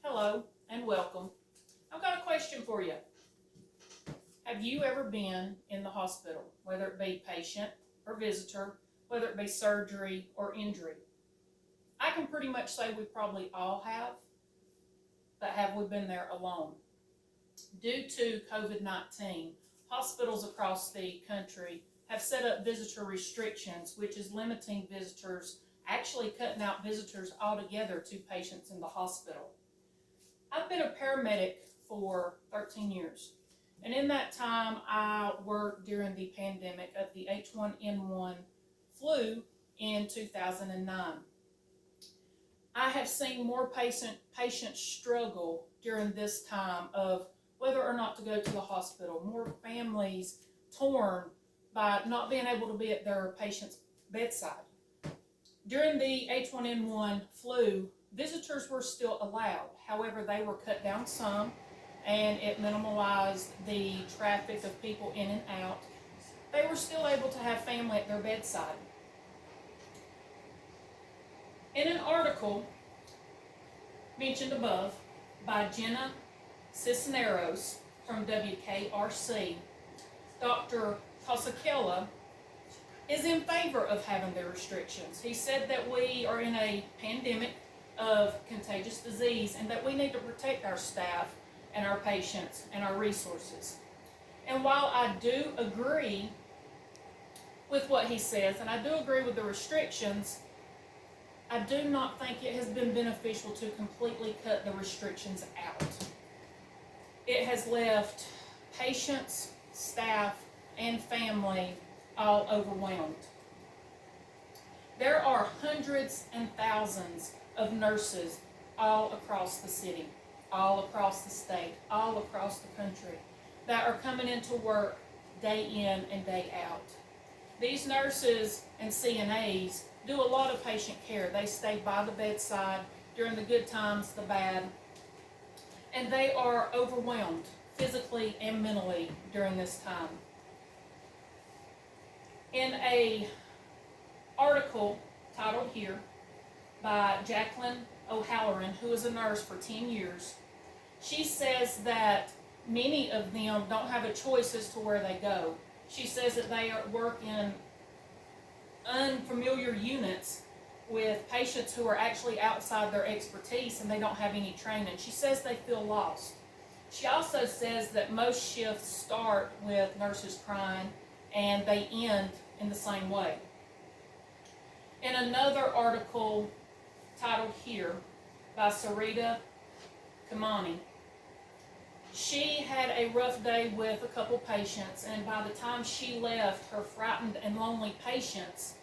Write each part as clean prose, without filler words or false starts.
Hello and welcome. I've got a question for you. Have you ever been in the hospital, whether it be patient or visitor, whether it be surgery or injury? I can pretty much say we probably all have, but have we been there alone? Due to COVID-19, hospitals across the country have set up visitor restrictions, which is limiting visitors, actually cutting out visitors altogether to patients in the hospital. I've been a paramedic for 13 years. And in that time, I worked during the pandemic of the H1N1 flu in 2009. I have seen more patients struggle during this time of whether or not to go to the hospital, more families torn by not being able to be at their patient's bedside. During the H1N1 flu, visitors were still allowed. However, they were cut down some, and it minimalized the traffic of people in and out. They were still able to have family at their bedside. In an article mentioned above by Jenna Cisneros from WKRC, Dr. Tosakela is in favor of having the restrictions. He said that we are in a pandemic of contagious disease and that we need to protect our staff and our patients and our resources. And while I do agree with what he says, and I do agree with the restrictions, I do not think it has been beneficial to completely cut the restrictions out. It has left patients, staff, and family all overwhelmed. There are hundreds and thousands of nurses all across the city, all across the state, all across the country that are coming into work day in and day out. These nurses and CNAs do a lot of patient care. They stay by the bedside during the good times, the bad, and they are overwhelmed physically and mentally during this time. In a article titled here by Jacqueline O'Halloran, who is a nurse for 10 years, she says that many of them don't have a choice as to where they go. She says that they work in unfamiliar units with patients who are actually outside their expertise and they don't have any training. She says they feel lost. She also says that most shifts start with nurses crying and they end in the same way. In another article titled here by Sarita Kamani, she had a rough day with a couple patients, and by the time she left her frightened and lonely patients,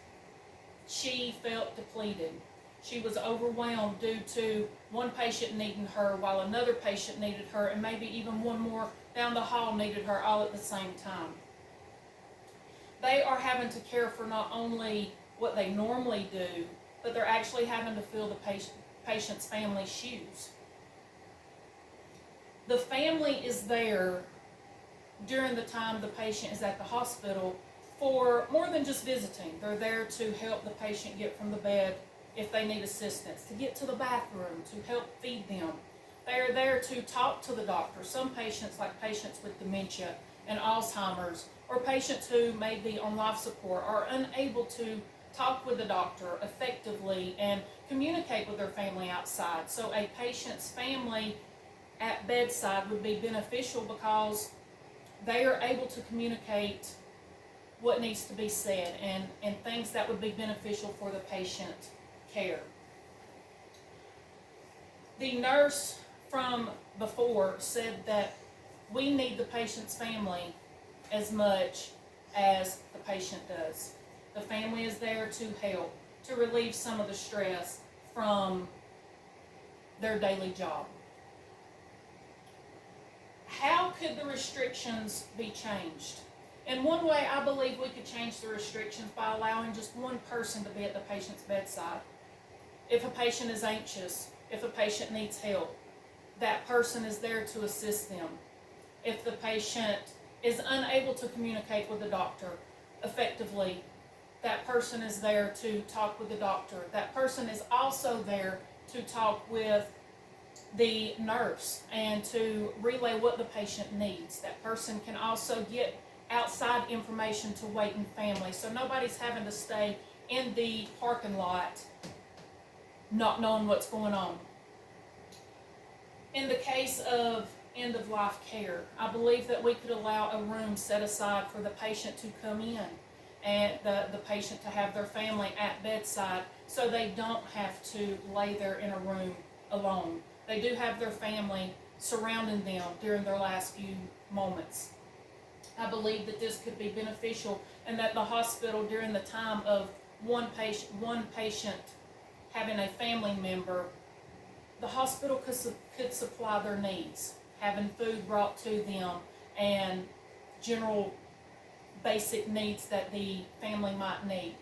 she felt depleted. She was overwhelmed due to one patient needing her while another patient needed her, and maybe even one more down the hall needed her all at the same time. They are having to care for not only what they normally do, but they're actually having to fill the patient's family's shoes. The family is there during the time the patient is at the hospital for more than just visiting. They're there to help the patient get from the bed if they need assistance, to get to the bathroom, to help feed them. They are there to talk to the doctor. Some patients, like patients with dementia and Alzheimer's, or patients who may be on life support, are unable to talk with the doctor effectively and communicate with their family outside. So a patient's family at bedside would be beneficial because they are able to communicate what needs to be said and things that would be beneficial for the patient care. The nurse from before said that we need the patient's family as much as the patient does. The family is there to help, to relieve some of the stress from their daily job. How could the restrictions be changed? In one way, I believe we could change the restrictions by allowing just one person to be at the patient's bedside. If a patient is anxious, if a patient needs help, that person is there to assist them. If the patient is unable to communicate with the doctor effectively, that person is there to talk with the doctor. That person is also there to talk with the nurse and to relay what the patient needs. That person can also get outside information to waiting family, so nobody's having to stay in the parking lot not knowing what's going on. In the case of end-of-life care, I believe that we could allow a room set aside for the patient to come in and the patient to have their family at bedside, so they don't have to lay there in a room alone. They do have their family surrounding them during their last few moments. I believe that this could be beneficial, and that the hospital, during the time of one patient having a family member, the hospital could supply their needs, having food brought to them and general basic needs that the family might need.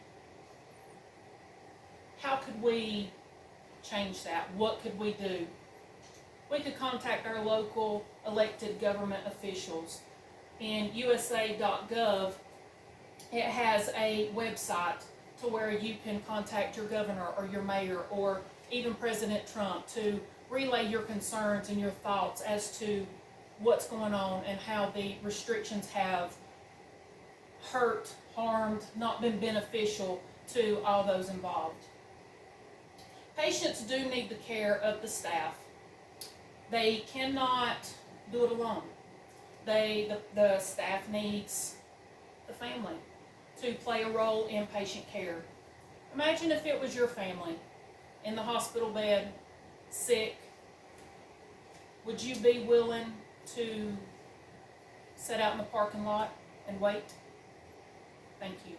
How could we change that? What could we do? We could contact our local elected government officials. In USA.gov, it has a website to where you can contact your governor or your mayor or even President Trump to relay your concerns and your thoughts as to what's going on and how the restrictions have hurt, harmed, not been beneficial to all those involved. Patients do need the care of the staff. They cannot do it alone. The staff needs the family to play a role in patient care. Imagine if it was your family in the hospital bed, sick. Would you be willing to sit out in the parking lot and wait? Thank you.